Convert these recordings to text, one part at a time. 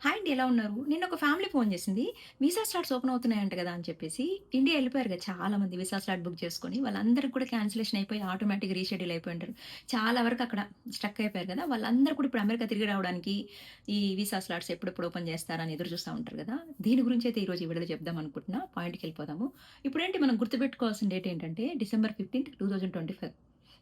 Hi అండి. ఎలా ఉన్నారు? నిన్న ఒక ఫ్యామిలీ ఫోన్ చేసింది. వీసా స్లాట్స్ ఓపెన్ అవుతున్నాయంట కదా! అని చెప్పేసి. ఇండియా ఎళ్ళిపోయారు కదా! చాలా మంది వీసా స్లాట్ బుక్ చేసుకొని. వాళ్ళందరికి కూడా క్యాన్సిలేషన్ అయిపోయి ఆటోమేటిక్‌గా రీషెడ్యూల్ అయిపోయుంటారు. చాలా వరకు అక్కడ స్ట్రక్ అయిపోయారు కదా! వాళ్ళందరూ కూడా ఇప్పుడు అమెరికా తిరిగి రావడానికి ఈ వీసా స్లాట్స్ ఎప్పుడెప్పుడు ఓపెన్ చేస్తారా అని ఎదురు చూస్తా ఉంటారు కదా! దీని గురించి అయితే ఈరోజు ఈ వీడియోలో చెప్దాం అనుకుంటున్నా. పాయింట్‌కెళ్ళిపోదాము. ఇప్పుడేంటి మనం గుర్తుపెట్టుకోవాల్సిన డేట్ ఏంటంటే డిసెంబర్ 15, 2025.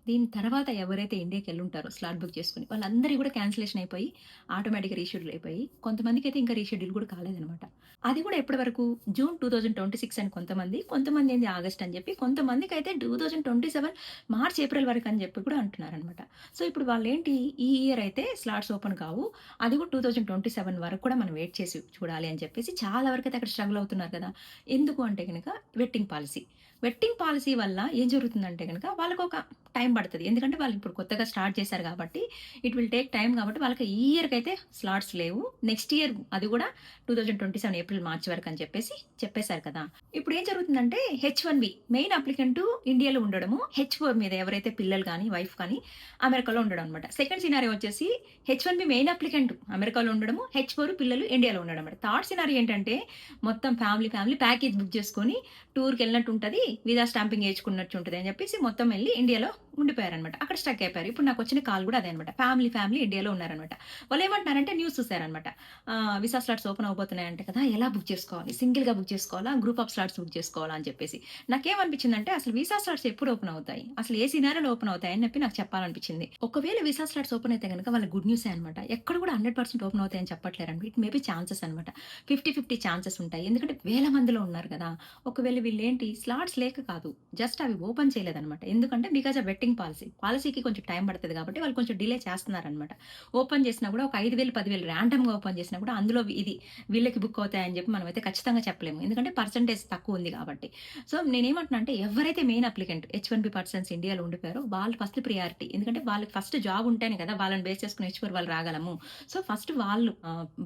దీని తర్వాత ఎవరైతే ఇండియాకెళ్ళుంటారో స్లాట్ బుక్ చేసుకొని, వాళ్ళందరియి గూడా క్యాన్సిలేషన్ అయిపోయి, ఆటోమేటిక్‌గా రీషెడ్యూల్ అయిపోయి, కొంతమందికైతే ఇంకా రీషెడ్యూల్ గూడా కాలేదనమాట. అది గూడా ఎప్పటి వరకు జూన్ 2026 అని కొంతమంది, కొంతమందేంది ఆగస్ట్ అని జెప్పి, కొంతమందికైతే 2027 మార్చ్, ఏప్రిల్ వరకు అని జెప్పి కూడా అంటున్నారనమాట. సో, ఇప్పుడు వాళ్ళేంటి ఈ ఇయర్ అయితే స్లాట్స్ ఓపెన్ కావు. అది కూడా 2027 వరకు కూడా మనం వెయిట్ చేసి చూడాలి అని చెప్పేసి చాలా వరకైతే అక్కడ స్ట్రగుల్ అవుతున్నారు కదా! ఎందుకు అంటే గనక వెట్టింగ్ పాలిసీ. వెట్టింగ్ పాలిసీ వల్ల ఏం జరుగుతుందంటే గనక వాళ్ళకొక టైం పడతది. ఎందుకంటే వాళ్ళిప్పుడు కొత్తగా స్టార్ట్ చేశారు గాబట్టి, ఇట్ విల్ టేక్ టైమ్ గాబట్టి వాళ్ళకి ఈ ఇయర్‌కైతే స్లాట్స్ లేవు. నెక్స్ట్ ఇయర్ అది గూడా 2027 ఏప్రిల్, మార్చ్ వరకని చెప్పేసి చెప్పేసారు కదా! ఇప్పుడేం జరుగుతుందంటే హెచ్-1బీ మెయిన్ అప్లికెంటు ఇండియాలో ఉండడము, హెచ్-4 మీద ఎవరైతే పిల్లలు గాని, వైఫ్ కానీ అమెరికాలో ఉండడం అనమాట. సెకండ్ సినారియో వచ్చేసి హెచ్-1బీ మెయిన్ అప్లికెంట్ అమెరికాలో ఉండడము, హెచ్-4 పిల్లలు ఇండియాలో ఉండడం అనమాట. థర్డ్ సినారియో ఏంటంటే మొత్తం ఫ్యామిలీ ప్యాకేజ్ బుక్ చేసుకొని టూర్‌కెళ్ళినట్టుంటది. వీసా స్టాంపింగ్ ఏయించుకున్నట్టుంటది అని చెప్పేసి మొత్తం ఎళ్లి ఇండియాలో ఉండిపోయారనమాట. అక్కడ స్ట్రక్ అయిపోయారు. ఇప్పుడు నాకొచ్చిన కాల్ గూడా అదే అనమాట. ఫ్యామిలీ ఇండియాలో ఉన్నారనమాట. వాళ్ళేమంటున్నారంటే న్యూస్ చూసారనమాట. వీసా స్లాట్స్ ఓపెన్ అవ్వబోతున్నాయంట కదా! ఎలా బుక్ చేసుకోవాలి? సింగిల్‌గా బుక్ చేసుకోవాలా? గ్రూప్ ఆఫ్ స్లాట్స్ బుక్ చేసుకోవాలా? అని చెప్పేసి. నాకేమనిపించిందంటే అసలు వీసా స్లాట్స్ ఎప్పుడు ఓపెన్ అవుతాయి? అసలు ఏ సినారియోలో ఓపెన్ అవుతాయి? అని చెప్పి నాకు చెప్పాలనిపించింది. ఒకవేళ వీసా స్లాట్స్ ఓపెన్ అయితే గనక వాళ్ళకి గుడ్ న్యూసే అనమాట. ఎక్కడ కూడా 100% ఓపెన్ అవుతాయని చెప్పట్లేరండి. ఇట్ మే బి ఛాన్సెస్ అనమాట. 50, 50 ఛాన్సెస్ ఉంటాయి. ఎందుకంటే వేల మందిలో ఉన్నారు కదా! ఒకవేళ వీళ్ళేంటి స్లాట్స్ లేక కాదు. జస్ట్ అవి ఓపెన్ చేయలేదనమాట. ఎందుకంటే బికాజ్ ఆఫ్ వెట్టింగ్ పాలిసీ. పాలిసీకి కొంచెం టైం పడతది కాబట్టి వాళ్ళు కొంచెం డిలే చేస్తున్నారనమాట. ఓపెన్ చేసినా కూడా ఒక 5,000, 10,000 ర్యాండమ్‌గా ఓపెన్ చేసినా కూడా అందులో ఇది వీళ్ళకి బుక్ అవుతాయని చెప్పి మనమైతే ఖచ్చితంగా చెప్పలేము. ఎందుకంటే పర్సెంటేజ్ తక్కువ ఉంది కాబట్టి. సో, నేనేమంటున్నా అంటే ఎవరైతే మెయిన్ అప్లికెంట్ హెచ్-1బీ పర్సన్స్ ఇండియాలో ఉండిపోయారో వాళ్ళు ఫస్ట్ ప్రియారిటీ. ఎందుకంటే వాళ్ళకి ఫస్ట్ జాబ్ ఉంటేనే కదా! వాళ్ళని బేస్ చేసుకొని హెచ్-4 వాళ్ళు రాగలము. సో, ఫస్ట్ వాళ్ళు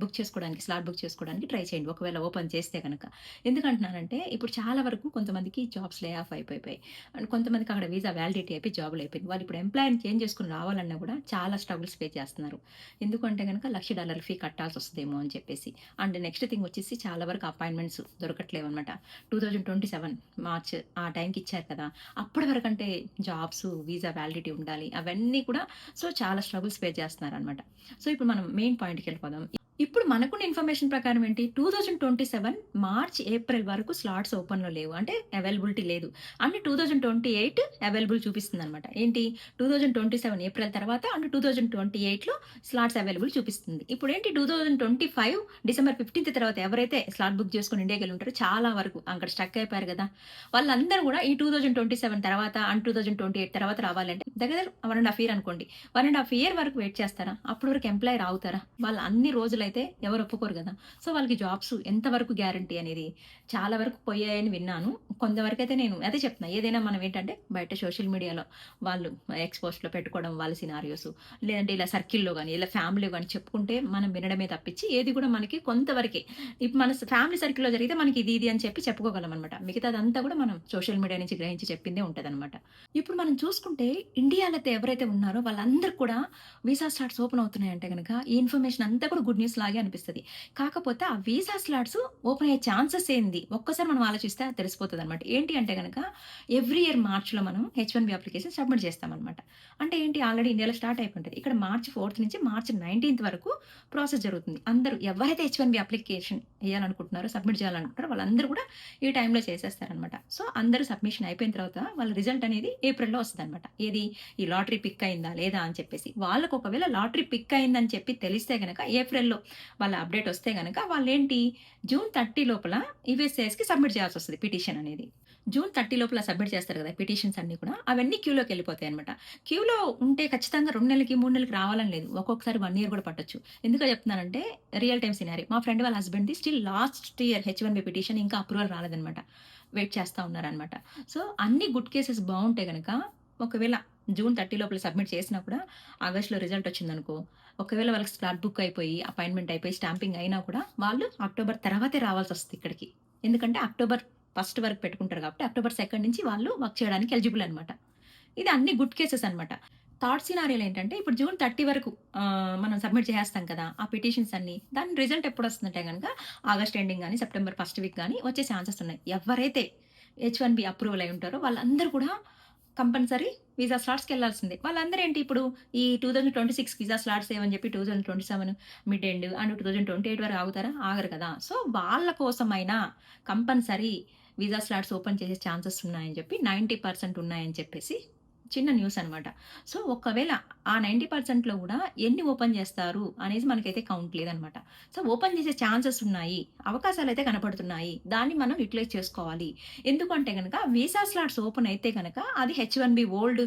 బుక్ చేసుకోవడానికి స్లాట్ బుక్ చేసుకోవడానికి ట్రై చేయండి. ఒకవేళ ఓపెన్ చేస్తే గనక. ఎందుకంటున్నానంటే, ఇప్పుడు చాలా వరకు కొంతమందికి జాబ్స్ లే ఆఫ్ అయిపోయిపోయాయి. అండ్ కొంతమందికి అక్కడ వీసా వ్యాలిడిటీ అయిపోయి జాబ్‌లయిపోయింది. వాళ్ళిప్పుడు ఎంప్లాయర్‌ని చేంజ్ చేసుకొని రావాలన్నా గూడా చాలా స్ట్రగుల్స్ ఫేస్ చేస్తున్నారు. ఎందుకంటే గనక $1,00,000 ఫీ కట్టాల్సొస్తదేమో అని చెప్పేసి. అండ్ నెక్స్ట్ థింగ్ వచ్చేసి చాలా వరకు అపాయింట్‌మెంట్స్ దొరకట్లేవనమాట. 2027 మార్చ్ ఆ టైంకి ఇచ్చారు కదా! అప్పటి వరకంటే జాబ్స్, వీసా వ్యాలిడిటీ ఉండాలి. అవన్నీ కూడా సో, చాలా స్ట్రగుల్స్ ఫేస్ చేస్తున్నారనమాట. సో, ఇప్పుడు మనం మెయిన్ పాయింట్‌కెళ్ళిపోదాం. ఇప్పుడు మనకున్న ఇన్ఫర్మేషన్ ప్రకారం ఏంటి 2027 మార్చ్, ఏప్రిల్ వరకు స్లాట్స్ ఓపెన్‌లో లేవు. అంటే అవైలబిలిటీ లేదు. అండ్ 2028 అవైలబుల్ చూపిస్తుందనమాట. ఏంటి 2027 ఏప్రిల్ తర్వాత అండ్ 2028లో స్లాట్స్ అవైలబుల్ చూపిస్తుంది. ఇప్పుడేంటి 2025 డిసెంబర్ 15 తర్వాత ఎవరైతే స్లాట్ బుక్ చేసుకొని ఇండియాకెళ్ళి ఉంటారో చాలా వరకు అక్కడ స్ట్రక్ అయిపోయారు గదా! వాళ్ళందరూ గూడా ఈ 2027 తర్వాత అండ్ 2028 తర్వాత రావాలంటే దగ్గర దగ్గర 1 ½ ఇయర్ అనుకోండి. 1 ½ ఇయర్ వరకు వెయిట్ చేస్తారా? అప్పటి వరకు ఎంప్లాయర్ ఆగుతారా? వాళ్ళు అన్ని రోజులైతే ఎవరు ఒప్పుకోరు గదా! సో, వాళ్ళకి జాబ్స్ ఎంత వరకు గ్యారంటీ అనేది చాలా వరకు పోయాయని విన్నాను. కొంతవరకైతే నేను అదే చెప్తున్నా. ఏదైనా మనం ఏంటంటే బయట సోషల్ మీడియాలో వాళ్ళు ఎక్స్ పోస్ట్‌లో పెట్టుకోవడం వాళ్ళ సినారియోస్ లేదంటే ఇలా సర్కిల్‌లో గాని, ఇలా ఫ్యామిలీలో గాని చెప్పుకుంటే మనం వినడమే తప్పించి ఏది కూడా మనకి కొంతవరకే. ఇప్పుడు మన ఫ్యామిలీ సర్కిల్‌లో జరిగితే మనకి ఇది అని చెప్పి చెప్పుకోగలమనమాట. మిగతాదంతా కూడా మనం సోషల్ మీడియా నుంచి గ్రహించి చెప్పిందే ఉంటదనమాట. ఇప్పుడు మనం చూసుకుంటే ఇండియాలో అయితే ఎవరైతే ఉన్నారో వాళ్ళందరికి కూడా వీసా స్లాట్స్ ఓపెన్ అవుతున్నాయంటే గనక, ఈ ఇన్ఫర్మేషన్ అంతా కూడా గుడ్ న్యూస్ లాగే అనిపిస్తది. కాకపోతే ఆ వీసా స్లాట్స్ ఓపెన్ అయ్యే ఛాన్సెస్ ఏంది? ఒక్కసారి మనం ఆలోచిస్తే అది తెలిసిపోతదనమాట. ఏంటి అంటే గనక ఎవ్రీ ఇయర్ మార్చ్‌లో మనం హెచ్-1బీ అప్లికేషన్ సబ్మిట్ చేస్తామనమాట. అంటే ఏంటి ఆల్రెడీ ఇండియాలో స్టార్ట్ అయిపోయింటది. ఇక్కడ మార్చ్ 4 నుంచి మార్చ్ 19 వరకు ప్రాసెస్ జరుగుతుంది. అందరూ ఎవరైతే హెచ్-1బీ అప్లికేషన్ ఎయ్యాలనుకుంటున్నారో, సబ్మిట్ చేయాలనుకుంటున్నారో వాళ్ళందరూ కూడా ఈ టైంలో చేసేస్తారనమాట. సో, అందరూ సబ్మిషన్ అయిపోయిన తర్వాత వాళ్ళ రిజల్ట్ అనేది ఏప్రిల్‌లో వస్తదనమాట. ఏది ఈ లాటరీ పిక్ అయిందా లేదా అని చెప్పేసి. వాళ్ళకి ఒకవేళ లాటరీ పిక్ అయిందని చెప్పి తెలిస్తే గనక ఏప్రిల్‌లో వాళ్ళ అప్డేట్ వస్తే గనక వాళ్ళేంటి జూన్ 30 లోపల యూఎస్‌సిఐస్‌కి సబ్మిట్ చేయాల్సొస్తది పిటిషన్ అనేది. జూన్ 30 లోపల సబ్మిట్ చేస్తారు కదా! పిటిషన్స్ అన్నీ కూడా. అవన్నీ క్యూలోకెళ్ళిపోతాయన్నమాట. క్యూలో ఉంటే ఖచ్చితంగా 2 నెలలకి, 3 నెలలకి రావాలని లేదు. ఒక్కొక్కసారి 1 ఇయర్ కూడా పట్టొచ్చు. ఎందుకో చెప్తున్నానంటే రియల్ టైమ్ సినారియో. మా ఫ్రెండ్ వాళ్ళ హస్బెండ్‌ది still last year H-1B petition ఇంకా అప్రూవల్ రాలేదన్నమాట. వెయిట్ చేస్తా ఉన్నారన్నమాట. సో, అన్ని గుడ్ కేసెస్ బావుంటే గనక ఒకవేళ జూన్ 30 లోపల సబ్మిట్ చేసినా కూడా ఆగస్ట్‌లో రిజల్ట్ వచ్చిందనుకో, ఒకవేళ వాళ్ళకి స్లాట్ బుక్ అయిపోయి, అపాయింట్‌మెంట్ అయిపోయి, స్టాంపింగ్ అయినా కూడా వాళ్ళు అక్టోబర్ తర్వాతే రావాల్సొస్తది ఇక్కడికి. ఎందుకంటే అక్టోబర్ ఫస్ట్ వరకు పెట్టుకుంటారు కాబట్టి అక్టోబర్ 2 నుంచి వాళ్ళు వర్క్ చేయడానికి ఎలిజిబుల్ అనమాట. ఇది అన్ని గుడ్ కేసెస్ అనమాట. థర్డ్ సినారియోలో ఏంటంటే ఇప్పుడు జూన్ 30 వరకు మనం సబ్మిట్ చేసేస్తాం కదా! ఆ పిటిషన్స్ అన్నీ. దాని రిజల్ట్ ఎప్పుడొస్తుందంటే గనక ఆగస్ట్ ఎండింగ్ గాని, సెప్టెంబర్ ఫస్ట్ వీక్ గాని వచ్చే ఛాన్సెస్ ఉన్నాయి. ఎవరైతే హెచ్-1బీ అప్రూవల్ అయ్యి ఉంటారో వాళ్ళందరూ కూడా కంపల్సరీ వీసా స్లాట్స్‌కెళ్ళాల్సిందే. వాళ్ళందరూ ఏంటి ఇప్పుడు ఈ 2026 వీసా స్లాట్స్ లేవని చెప్పి 2027 మిడ్ ఎండ్ అండ్ 2028 వరకు ఆగుతారా? ఆగరు కదా! సో, వాళ్ళ కోసమైనా కంపల్సరీ వీసా స్లాట్స్ ఓపెన్ చేసే ఛాన్సెస్ ఉన్నాయని చెప్పి 90% ఉన్నాయని చెప్పేసి చిన్న న్యూస్ అనమాట. సో, ఒకవేళ ఆ 90%లో గూడా ఎన్ని ఓపెన్ జేస్తారు అనేది మనకైతే కౌంట్ లేదనమాట. సో, ఓపెన్ చేసే ఛాన్సెస్ ఉన్నాయి. అవకాశాలైతే కనపడుతున్నాయి. దాన్ని మనం యుటిలైజ్ చేసుకోవాలి. ఎందుకంటే గనక వీసా స్లాట్స్ ఓపెన్ అయితే గనక అది హెచ్-1బీ ఓల్డ్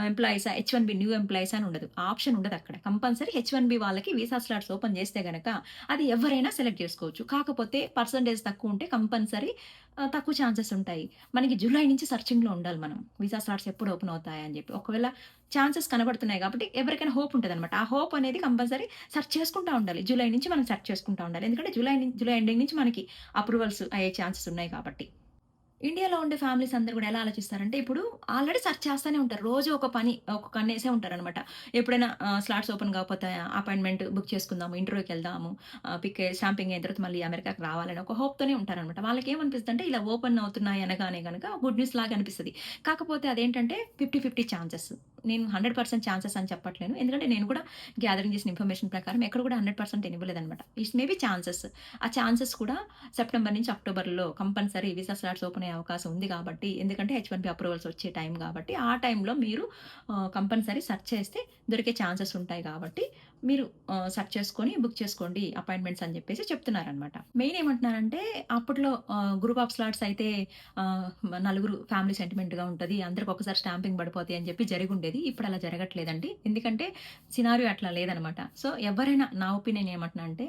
ఎంప్లాయీసా, హెచ్-1బీ న్యూ ఎంప్లాయీసా అని ఉండదు. ఆప్షన్ ఉండదక్కడ. కంపల్సరీ హెచ్-1బీ వాళ్ళకి వీసా స్లాట్స్ ఓపెన్ చేస్తే గనక అది ఎవరైనా సెలెక్ట్ జేసుకోవచ్చు. కాకపోతే పర్సెంటేజ్ తక్కువుంటే కంపల్సరీ తక్కువ ఛాన్సెస్ ఉంటాయి. మనకి జులై నుంచి సెర్చింగ్‌లో ఉండాలి మనం. వీసా స్లాట్స్ ఎప్పుడు ఓపెన్ అవుతాయా అని జెప్పి. ఒకవేళ ఛాన్సెస్ కనబడుతున్నాయి గాబట్టి ఎవరికైనా హోప్ ఉంటదనమాట. ఆ హోప్ అనేది కంపల్సరీ సెర్చ్ చేసుకుంటా ఉండాలి. జులై నుంచి మనం సెర్చ్ చేసుకుంటా ఉండాలి. ఎందుకంటే జులై ఎండింగ్ నుంచి మనకి అప్రూవల్స్ అయ్యే ఛాన్సెస్ ఉన్నాయి కాబట్టి. ఇండియాలో ఉండే ఫ్యామిలీస్ అందరూ గూడా ఎలా ఆలోచిస్తారంటే, ఇప్పుడు ఆల్రెడీ సెర్చ్ చేస్తానే ఉంటారు. రోజు ఒక పని, ఒక కన్నేసే ఉంటారనమాట. ఎప్పుడైనా స్లాట్స్ ఓపెన్ కాకపోతే అపాయింట్‌మెంట్ బుక్ చేసుకుందాము, ఇంటర్వ్యూకెళ్దాము, స్టాంపింగ్ అయిన తర్వాత మళ్ళీ అమెరికాకి రావాలని ఒక హోప్‌తోనే ఉంటారనమాట. వాళ్ళకేమనిపిస్తదంటే, ఇలా ఓపెన్ అవుతున్నాయి అనగానే గనక గుడ్ న్యూస్ లాగా అనిపిస్తది. కాకపోతే అదేంటంటే 50, 50 ఛాన్సెస్. నేను 100% ఛాన్సెస్ అని చెప్పట్లేను. ఎందుకంటే నేను కూడా గ్యాదరింగ్ చేసిన ఇన్ఫర్మేషన్ ప్రకారం ఎక్కడ కూడా 100% ఇవ్వలేదనమాట. It's maybe chances. ఆ ఛాన్సెస్ కూడా సెప్టెంబర్ నుంచి అక్టోబర్‌లో కంపల్సరీ వీసా స్లాట్స్ ఓపెన్ అయ్యే అవకాశం ఉంది కాబట్టి, ఎందుకంటే హెచ్-1బీ అప్రూవల్స్ వచ్చే టైం కాబట్టి, ఆ టైంలో మీరు కంపల్సరీ సెర్చ్ చేస్తే దొరికే ఛాన్సెస్ ఉంటాయి కాబట్టి, మీరు సెర్చ్ చేసుకొని బుక్ చేసుకోండి అపాయింట్‌మెంట్స్ అని చెప్పేసి చెప్తున్నారనమాట. మెయిన్ ఏమంటున్నారంటే, అప్పట్లో గ్రూప్ ఆఫ్ స్లాట్స్ అయితే ఆహ్, నలుగురు ఫ్యామిలీ సెంటిమెంట్‌గా ఉంటది. అందరికి ఒకసారి స్టాంపింగ్ పడిపోతాయి అని చెప్పి జరిగుండేది. ఇప్పుడు అలా జరగట్లేదండి. ఎందుకంటే సినారియో అట్లా లేదనమాట. సో, ఎవరైనా నా ఒపీనియన్ ఏమంటున్నా అంటే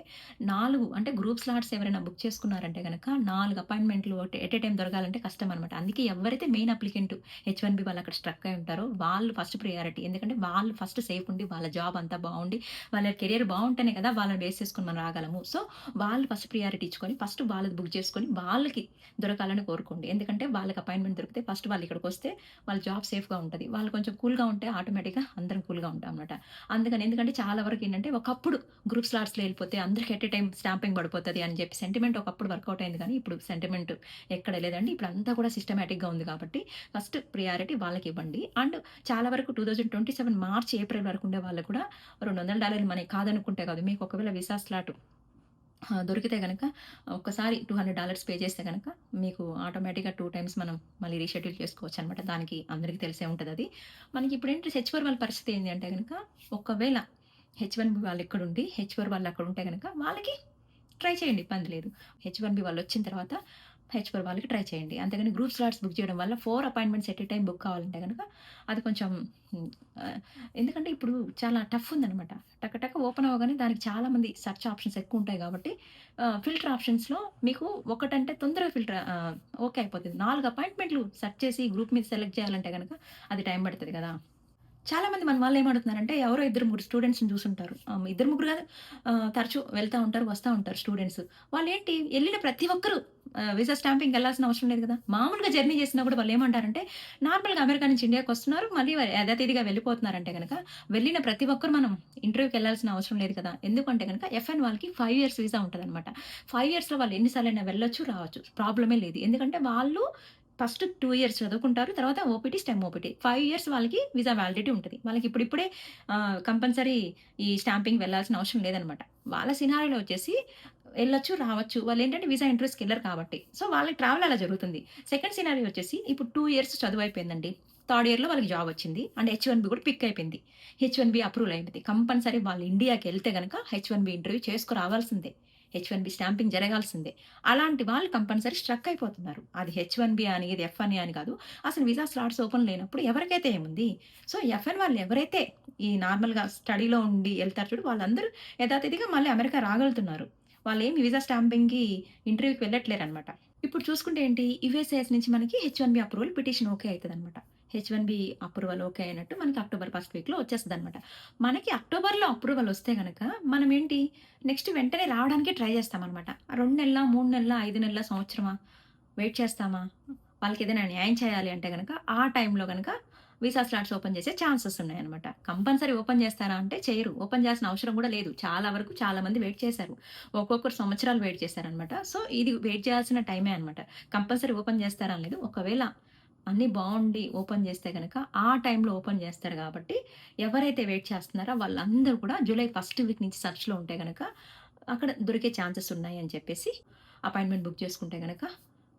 4 అంటే గ్రూప్ స్లాట్స్ ఎవరైనా బుక్ చేసుకున్నారంటే గనక 4 అపాయింట్‌మెంట్‌లు ఎట్ ఏ టైమ్ దొరకాలంటే కష్టమనమాట. అందుకే ఎవరైతే మెయిన్ అప్లికెంట్ హెచ్-1బీ వాళ్ళు అక్కడ స్ట్రక్ అయ్యి ఉంటారో వాళ్ళు ఫస్ట్ ప్రియారిటీ. ఎందుకంటే వాళ్ళు ఫస్ట్ సేఫ్ ఉండి, వాళ్ళ జాబ్ అంతా బావుండి, వాళ్ళ కెరియర్ బావుంటేనే కదా! వాళ్ళని బేస్ చేసుకొని మనం రాగలము. సో, వాళ్ళు ఫస్ట్ ప్రియారిటీ ఇచ్చుకొని, ఫస్ట్ వాళ్ళది బుక్ చేసుకొని, వాళ్ళకి దొరకాలని కోరుకోండి. ఎందుకంటే వాళ్ళకి అపాయింట్‌మెంట్ దొరికితే ఫస్ట్ వాళ్ళు ఇక్కడికొస్తే వాళ్ళ జాబ్ సేఫ్‌గా ఉంటది. వాళ్ళు కొంచెం కూల్‌గా ఉంటే ఆటోమేటిక్‌గా అందరం కూల్‌గా ఉంటామనమాట. అందుకని ఎందుకంటే చాలా వరకేంటంటే ఒకప్పుడు గ్రూప్ స్లాట్స్‌లో ఎళ్ళిపోతే అందరికి ఎట్ ఏ టైమ్ స్టాంపింగ్ పడిపోతది అని చెప్పి సెంటిమెంట్ ఒకప్పుడు వర్కౌట్ అయింది గానీ, ఇప్పుడు సెంటిమెంట్ ఎక్కడ లేదండి. ఇప్పుడంతా కూడా సిస్టమాటిక్‌గా ఉంది కాబట్టి ఫస్ట్ ప్రియారిటీ వాళ్ళకివ్వండి. అండ్ చాలా వరకు 2027 మార్చ్, ఏప్రిల్ వరకు ఉండే వాళ్ళకి కూడా $200 మనీ కాదనుకుంటే కాదు. మీకు ఒకవేళ వీసా స్లాట్ దొరికితే గనక ఒక్కసారి $200 పే చేస్తే గనక మీకు ఆటోమేటిక్‌గా 2 టైమ్స్ మనం మళ్ళీ రీషెడ్యూల్ చేసుకోవచ్చనమాట. దానికి అందరికి తెలిసే ఉంటదది. మనకి ఇప్పుడేంటి హెచ్-4 వాళ్ళ పరిస్థితి ఏంది అంటే గనక ఒకవేళ హెచ్-1బీ వాళ్ళిక్కడుండి, హెచ్-4 వాళ్ళక్కడుంటే గనక వాళ్ళకి ట్రై చేయండి ఇబ్బంది లేదు. హెచ్-1బీ వాళ్ళొచ్చిన తర్వాత హెచ్-4 వాళ్ళకి ట్రై చేయండి. అంతేగాని గ్రూప్ స్లాట్స్ బుక్ చేయడం వల్ల 4 appointments at a time book కావాలంటే గనక అది కొంచెం హ్మ్. ఎందుకంటే ఇప్పుడు చాలా టఫ్ ఉందనమాట. టక టక ఓపెన్ అవ్వగానే దానికి చాలా మంది సెర్చ్ ఆప్షన్స్ ఎక్కువుంటాయి గాబట్టి ఫిల్టర్ ఆప్షన్స్‌లో మీకు ఒకటంటే తొందరగా ఓకే అయిపోతది. 4 అపాయింట్‌మెంట్‌లు సెర్చ్ చేసి గ్రూప్ మీద సెలెక్ట్ చేయాలంటే గనక అది టైం పడతది గదా! చాలా మంది మన వాళ్ళేమడుగుతున్నారంటే, ఎవరో ఇద్దరు ముగ్గురు స్టూడెంట్స్‌ని జూసుంటారు. ఇద్దరు ముగ్గురు గాదు, తరచూ వెళ్తా ఉంటారు, వస్తా ఉంటారు స్టూడెంట్స్. వాళ్ళేంటి ఎళ్ళిన ప్రతి ఒక్కరు వీసా స్టాంపింగ్‌కెళ్ళాల్సిన అవసరం లేదు గదా! మామూలుగా జర్నీ చేసినా గూడా వాళ్ళేమంటారంటే, నార్మల్‌గా అమెరికా నుంచి ఇండియాకొస్తున్నారు, మళ్ళీ యథాతిథిగా వెళ్ళిపోతున్నారంటే గనక, వెళ్ళిన ప్రతి ఒక్కరు మనం ఇంటర్వ్యూకెళ్ళాల్సిన అవసరం లేదు కదా! ఎందుకంటే గనక ఎఫ్-1 వాళ్ళకి 5 ఇయర్స్ వీసా ఉంటదనమాట. 5 ఇయర్స్‌లో వాళ్ళు ఎన్ని సార్లైనా వెళ్ళొచ్చు, రావచ్చు. ప్రాబ్లమే లేదు. ఎందుకంటే వాళ్ళు ఫస్ట్ 2 ఇయర్స్ చదువుకుంటారు. తర్వాత ఓపీటీ, స్టెమ్ ఓపీటీ. 5 ఇయర్స్ వాళ్ళకి వీసా వాలిడిటీ ఉంటది. వాళ్ళకి ఇప్పుడిప్పుడే కంపల్సరీ ఈ స్టాంపింగ్ వెళ్ళాల్సిన అవసరం లేదనమాట. వాళ్ళ సినారియోలో వచ్చేసి ఎళ్ళొచ్చు, రావచ్చు. వాళ్ళేంటంటే వీసా ఇంటర్వ్యూస్‌కెళ్లరు కాబట్టి. సో, వాళ్ళకి ట్రావెల్ అలా జరుగుతుంది. సెకండ్ సినారియో వచ్చేసి ఇప్పుడు 2 ఇయర్స్ చదువయిపోయిందండి. థర్డ్ ఇయర్‌లో వాళ్ళకి జాబ్ వచ్చింది. అండ్ హెచ్-1బీ కూడా పిక్ అయిపోయింది. హెచ్-1బీ అప్రూవల్ అయింది. కంపల్సరీ వాళ్ళు ఇండియాకెళ్తే గనక హెచ్-1బీ ఇంటర్వ్యూ చేసుకురావాల్సిందే. హెచ్-1బీ స్టాంపింగ్ జరగాల్సిందే. అలాంటి వాళ్ళు కంపల్సరీ స్ట్రక్ అయిపోతున్నారు. అది హెచ్-1బీ అని, ఇది ఎఫ్-1 అని కాదు. అసలు వీసా స్లాట్స్ ఓపెన్ లేనప్పుడు ఎవరికైతే ఏముంది? సో, ఎఫ్-1 వాళ్ళు ఎవరైతే ఈ నార్మల్‌గా స్టడీలో ఉండి ఎళ్తారు చూడు వాళ్ళందరూ యథాతిథిగా మళ్ళీ అమెరికా రాగలుగుతున్నారు. వాళ్ళేమి వీసా స్టాంపింగ్‌కి ఇంటర్వ్యూకి వెళ్ళట్లేరనమాట. ఇప్పుడు చూసుకుంటే ఏంటి యూఎస్‌సిఐఎస్ నుంచి మనకి హెచ్-1బీ అప్రూవల్ పిటిషన్ ఓకే అయితదనమాట. హెచ్-1బీ అప్రూవల్ ఓకే అయినట్టు మనకి అక్టోబర్ ఫస్ట్ వీక్‌లో వచ్చేస్తదనమాట. మనకి అక్టోబర్‌లో అప్రూవల్ వస్తే గనక మనమేంటి నెక్స్ట్ వెంటనే రావడానికే ట్రై చేస్తామనమాట. 2 నెలలా, 3 నెలలా, 5 నెలలా, సంవత్సరమా వెయిట్ చేస్తామా? వాళ్ళకేదైనా న్యాయం చేయాలి అంటే గనక ఆ టైంలో గనక వీసా స్లాట్స్ ఓపెన్ చేసే ఛాన్సెస్ ఉన్నాయన్నమాట. కంపల్సరీ ఓపెన్ చేస్తారా అంటే చేయరు. ఓపెన్ చేయాల్సిన అవసరం కూడా లేదు. చాలా వరకు చాలా మంది వెయిట్ చేశారు. ఒక్కొక్కరు సంవత్సరాలు వెయిట్ చేశారన్నమాట. సో, ఇది వెయిట్ చేయాల్సిన టైమే అన్నమాట. కంపల్సరీ ఓపెన్ చేస్తారా అని లేదు. ఒకవేళ అన్నీ బావుండి ఓపెన్ చేస్తే గనక ఆ టైంలో ఓపెన్ చేస్తారు కాబట్టి ఎవరైతే వెయిట్ చేస్తున్నారో వాళ్ళందరూ కూడా జూలై ఫస్ట్ వీక్ నుంచి సెర్చ్‌లో ఉంటే గనక అక్కడ దొరికే ఛాన్సెస్ ఉన్నాయి అని చెప్పేసి అపాయింట్‌మెంట్ బుక్ చేసుకుంటే గనక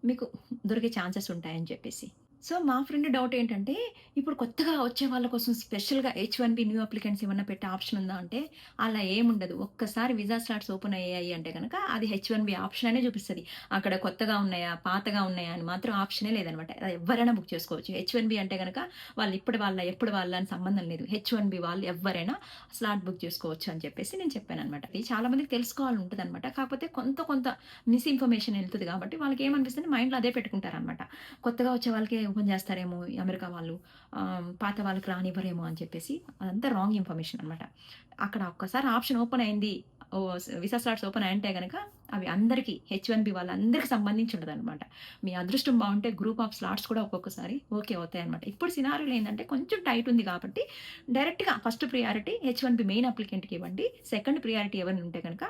మీకు దొరికే ఛాన్సెస్ ఉంటాయని చెప్పేసి. సో, మా ఫ్రెండ్ డౌట్ ఏంటంటే, ఇప్పుడు కొత్తగా వచ్చే వాళ్ళ కోసం స్పెషల్‌గా హెచ్-1బీ న్యూ అప్లికెంట్స్ ఏమన్నా పెట్టే ఆప్షన్ ఉందా అంటే, అలా ఏముండదు. ఒక్కసారి విజా స్లాట్స్ ఓపెన్ అయ్యాయి అంటే గనక, అది హెచ్-1బీ ఆప్షన్ అనే చూపిస్తది. అక్కడ కొత్తగా ఉన్నాయా, పాతగా ఉన్నాయా అని మాత్రం ఆప్షనే లేదనమాట. అది ఎవ్వరైనా బుక్ చేసుకోవచ్చు. హెచ్-1బీ అంటే గనక, వాళ్ళు ఇప్పటి వాళ్ళా, ఎప్పటి వాళ్ళా అని సంబంధం లేదు. హెచ్-1బీ వాళ్ళు ఎవ్వరైనా స్లాట్ బుక్ చేసుకోవచ్చు అని చెప్పేసి నేను చెప్పాననమాట. ఇది చాలా మందికి తెలుసుకోవాలని ఉంటదనమాట. కాకపోతే కొంత కొంత మిస్‌ఇన్ఫర్మేషన్ ఎళ్తది కాబట్టి, వాళ్ళకేమనిపిస్తుంది మైండ్‌లో అదే పెట్టుకుంటారనమాట. కొత్తగా వచ్చే వాళ్ళకే ఓపెన్ చేస్తారేమో ఈ అమెరికా వాళ్ళు. పాత వాళ్ళకి రానివ్వరేమో అని చెప్పేసి అదంతా రాంగ్ ఇన్ఫర్మేషన్ అనమాట. అక్కడ ఒక్కసారి ఆప్షన్ ఓపెన్ అయింది. విసా స్లాట్స్ ఓపెన్ అయ్యుంటే గనక అవి అందరికీ హెచ్-1బీ వాళ్ళందరికి సంబంధించి ఉంటదనమాట. మీ అదృష్టం బావుంటే గ్రూప్ ఆఫ్ స్లాట్స్ కూడా ఒక్కొక్కసారి ఓకే అవుతాయన్నమాట. ఇప్పుడు సినారియోలో ఏందంటే కొంచెం టైట్ ఉంది కాబట్టి డైరెక్ట్‌గా ఫస్ట్ ప్రియారిటీ హెచ్-1బీ మెయిన్ అప్లికెంట్‌కి ఇవ్వండి. సెకండ్ ప్రియారిటీ ఎవరైనా ఉంటే గనక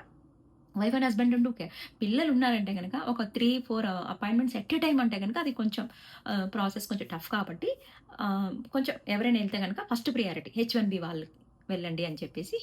వైఫ్ అండ్ హస్బెండ్ ఉంటే ఓకే. పిల్లలున్నారంటే గనక ఒక 3, 4 అపాయింట్‌మెంట్స్ ఎట్ ఎ టైమ్ అంటే గనక అది కొంచెం ప్రాసెస్ కొంచెం టఫ్ కాబట్టి కొంచెం ఎవరైనా ఎళ్తే గనక ఫస్ట్ ప్రియారిటీ హెచ్-1బీ వాళ్ళు వెళ్ళండి అని చెప్పేసి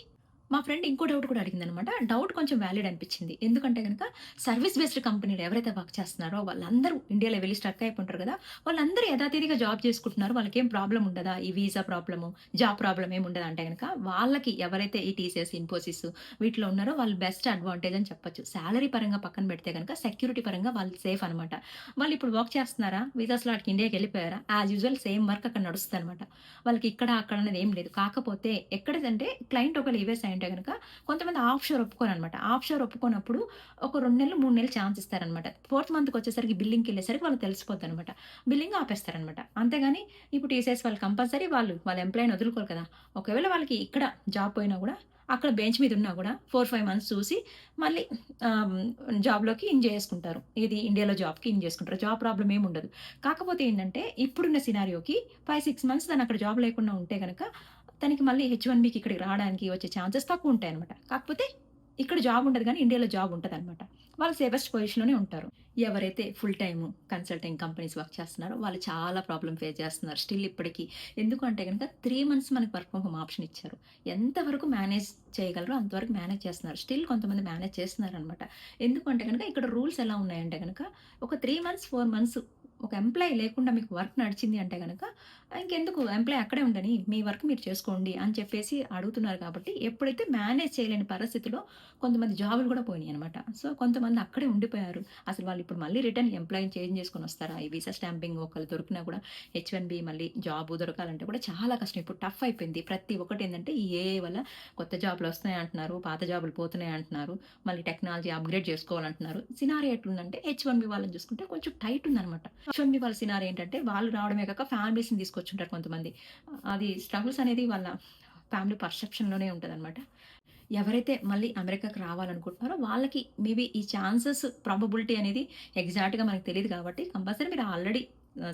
మా ఫ్రెండ్ ఇంకో డౌట్ కూడా అడిగిందనమాట. డౌట్ కొంచెం వాలిడ్ అనిపిచ్చింది. ఎందుకంటే గనక సర్విస్ బేస్డ్ కంపెనీలో ఎవరైతే వర్క్ చేస్తున్నారో వాళ్ళందరూ ఇండియాలో వెళ్లి స్ట్రక్ అయిపోంటారు గదా! వాళ్ళందరూ యథాతథిగా జాబ్ చేసుకుంటున్నారు. వాళ్ళకేం ప్రాబ్లమ్ ఉండదా? ఈ వీసా ప్రాబ్లము, జాబ్ ప్రాబ్లమ్ ఏమి ఉండదా అంటే గనక వాళ్ళకి ఎవరైతే ఈ టీసీఎస్, ఇన్ఫోసిస్ వీటిలో ఉన్నారో వాళ్ళు బెస్ట్ అడ్వాంటేజ్ అని చెప్పొచ్చు. సాలరీ పరంగా పక్కన పెడితే గనక సెక్యూరిటీ పరంగా వాళ్ళు సేఫ్ అనమాట. వాళ్ళిప్పుడు వర్క్ చేస్తున్నారా? వీసా స్లాట్‌కి ఇండియాకెళ్ళిపోయారా? యాజ్ యూజువల్ సేమ్ వర్క్ అక్కడ నడుస్తదనమాట. వాళ్ళకి ఇక్కడ, అక్కడ అనేది ఏం లేదు. కాకపోతే ఎక్కడిదంటే క్లయింట్ ఒకవేళ యూఎస్ అయ్యుంటే గనక కొంతమంది ఆఫ్ షోర్ ఒప్పుకోరనమాట. ఆఫ్ షోర్ ఒప్పుకోనప్పుడు ఒక 2 నెలలు, 3 నెలలు ఛాన్స్ ఇస్తారనమాట. ఫోర్త్ మంత్‌కొచ్చేసరికి బిల్లింగ్‌కెళ్ళేసరికి వాళ్ళకి తెలిసిపోద్దనమాట. బిల్లింగ్ ఆపేస్తారనమాట. అంతేగాని ఇప్పుడు టీసీఎస్ వాళ్ళు కంపల్సరీ వాళ్ళ ఎంప్లాయీని వదులుకోరు కదా! ఒకవేళ వాళ్ళకి ఇక్కడ జాబ్ పోయినా గూడా అక్కడ బెంచ్ మీద ఉన్నా గూడా 4, 5 మంత్స్ చూసి మళ్ళీ ఆహ్, జాబ్‌లోకి జేసుకుంటారు. ఏది ఇండియాలో జాబ్‌కి జేసుకుంటారు. జాబ్ ప్రాబ్లమ్ ఏముండదు. కాకపోతే ఏంటంటే ఇప్పుడున్న సినారియోకి 5, 6 మంత్స్ తనక్కడ జాబ్ లేకుండా ఉంటే గనక, తనకి మళ్ళీ హెచ్-1బీకి ఇక్కడికి రావడానికి వచ్చే ఛాన్సెస్ తక్కువుంటాయనమాట. కాకపోతే ఇక్కడ జాబ్ ఉండదు గానీ, ఇండియాలో జాబ్ ఉంటదనమాట. వాళ్ళు సేఫెస్ట్ పొజిషన్‌లోనే ఉంటారు. ఎవరైతే full time consulting companies work చేస్తున్నారో, వాళ్ళు చాలా ప్రాబ్లమ్ ఫేస్ చేస్తున్నారు స్టిల్ ఇప్పటికి. ఎందుకు అంటే గనక 3 మంత్స్ మనకు వర్క్ ఫ్రమ్ హోమ్ ఆప్షన్ ఇచ్చారు. ఎంతవరకు మేనేజ్ చేయగలరో అంతవరకు మేనేజ్ చేస్తున్నారు. స్టిల్ కొంతమంది మేనేజ్ చేస్తున్నారనమాట. ఎందుకు అంటే గనక ఇక్కడ రూల్స్ ఎలా ఉన్నాయంటే గనక, ఒక 3 మంత్స్, 4 మంత్స్ ఒక ఎంప్లాయీ లేకుండా మీకు వర్క్ నడిచింది అంటే గనక, ఇంకెందుకు ఎంప్లాయీ అక్కడే ఉండని, మీ వర్క్ మీరు చేసుకోండి అని చెప్పేసి అడుగుతున్నారు కాబట్టి, ఎప్పుడైతే మేనేజ్ చేయలేని పరిస్థితిలో కొంతమంది జాబులు కూడా పోయినాయనమాట. సో, కొంతమంది అక్కడే ఉండిపోయారు. అసలు వాళ్ళిప్పుడు మళ్ళీ రిటర్న్ ఎంప్లాయీని చేంజ్ చేసుకొనొస్తారా? ఈ వీసా స్టాంపింగ్ ఒకళ్ళు దొరికినా కూడా హెచ్-1బీ మళ్ళీ జాబు దొరకాలంటే కూడా చాలా కష్టం. ఇప్పుడు టఫ్ అయిపోయింది. ప్రతి ఒక్కటేందంటే ఈ ఏఐ వల్ల కొత్త జాబులొస్తున్నాయి అంటున్నారు. పాత జాబులు పోతున్నాయి అంటున్నారు. మళ్ళీ టెక్నాలజీ అప్‌గ్రేడ్ చేసుకోవాలంటున్నారు. సినారియో ఎట్లుందంటే హెచ్-1బీ వాళ్ళని చూసుకుంటే కొంచెం టైట్ ఉందనమాట. హెచ్-1బీ వాళ్ళ సినారియో ఏంటంటే వాళ్ళు రావడమే కాక ఫ్యామిలీస్‌ని తీసుకొచ్చుంటారు కొంతమంది. అది స్ట్రగుల్స్ అనేది వాళ్ళ ఫ్యామిలీ పర్సెప్షన్‌లోనే ఉంటదనమాట. ఎవరైతే మళ్ళీ అమెరికాకి రావాలనుకుంటున్నారో వాళ్ళకి మేబీ ఈ ఛాన్సెస్ ప్రాబబిలిటీ అనేది ఎగ్జాక్ట్‌గా మనకు తెలీదు కాబట్టి కంపల్సరీ మీరు ఆల్రెడీ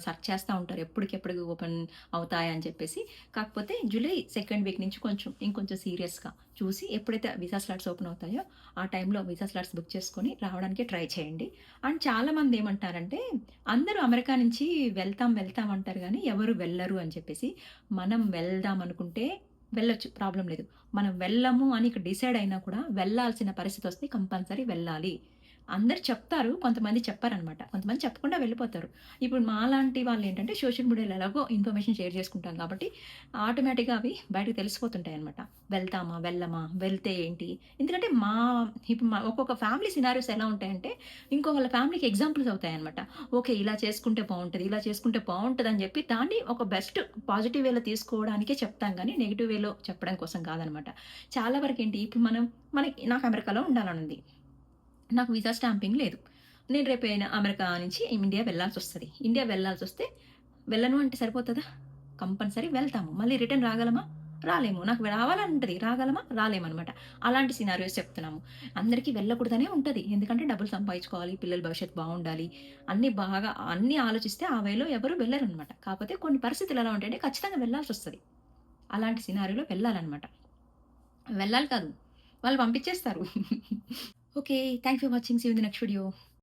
సెర్చ్ చేస్తా ఉంటారు. ఎప్పటికెప్పుడు ఓపెన్ అవుతాయా అని చెప్పేసి. కాకపోతే జూలై సెకండ్ వీక్ నుంచి ఇంకొంచెం సీరియస్‌గా చూసి ఎప్పుడైతే వీసా స్లాట్స్ ఓపెన్ అవుతాయో ఆ టైంలో వీసా స్లాట్స్ బుక్ చేసుకొని రావడానికి ట్రై చేయండి. అండ్ చాలామంది ఏమంటారంటే అందరూ అమెరికా నుంచి వెళ్తాం అంటారు గానీ ఎవరు వెళ్లరు అని చెప్పేసి. మనం వెళ్దాం అనుకుంటే వెళ్ళొచ్చు. ప్రాబ్లమ్ లేదు. మనం వెళ్ళము అని ఇక్కడ డిసైడ్ అయినా కూడా వెళ్ళాల్సిన పరిస్థితొస్తే కంపల్సరీ వెళ్ళాలి. అందరూ చెప్తారు. కొంతమంది చెప్పరనమాట. కొంతమంది చెప్పకుండా వెళ్ళిపోతారు. ఇప్పుడు మాలాంటి వాళ్ళేంటంటే సోషల్ మీడియాలో ఎలాగో ఇన్ఫర్మేషన్ షేర్ చేసుకుంటాం కాబట్టి ఆటోమేటిక్‌గా అవి బయటకు తెలిసిపోతుంటాయనమాట. వెళ్తామా? వెళ్ళమా? వెళ్తే ఏంటి? ఎందుకంటే ఇప్పుడు ఒక్కొక్క ఫ్యామిలీ సినారియోస్ ఎలా ఉంటాయంటే ఇంకో వాళ్ళ ఫ్యామిలీకి ఎగ్జాంపుల్స్ అవుతాయనమాట. ఓకే. ఇలా చేసుకుంటే బావుంటది. ఇలా చేసుకుంటే బావుంటదని చెప్పి దాన్ని ఒక బెస్ట్ పాజిటివ్ వేలో తీసుకోవడానికే చెప్తాం గానీ నెగెటివ్ వేలో చెప్పడం కోసం కాదనమాట. చాలా వరకేంటి ఇప్పుడు నాకు అమెరికాలో ఉండాలనుంది. నాకు వీసా స్టాంపింగ్ లేదు. నేను రేపైనా అమెరికా నుంచి ఇండియా వెళ్ళాల్సొస్తది. ఇండియా వెళ్ళాల్సొస్తే వెళ్ళను అంటే సరిపోతదా? కంపల్సరీ వెళ్తాము. మళ్ళీ రిటర్న్ రాగలమా? రాలేము. నాకు రావాలని ఉంటది. రాగలమా? రాలేమనమాట. అలాంటి సినారియోస్ చెప్తున్నాము. అందరికీ వెళ్ళకూడదనే ఉంటది. ఎందుకంటే డబ్బులు సంపాదించుకోవాలి, పిల్లల భవిష్యత్తు బావుండాలి. అన్నీ ఆలోచిస్తే ఆ వేలో ఎవరు వెళ్లరనమాట. కాపోతే కొన్ని పరిస్థితులు ఎలా ఉంటాయంటే ఖచ్చితంగా వెళ్ళాల్సొస్తది. అలాంటి సినారియోలో వెళ్ళాలనమాట. వెళ్ళాలి కాదు. వాళ్ళు పంపించేస్తారు. Okay. Thanks for watching. See you in the next video.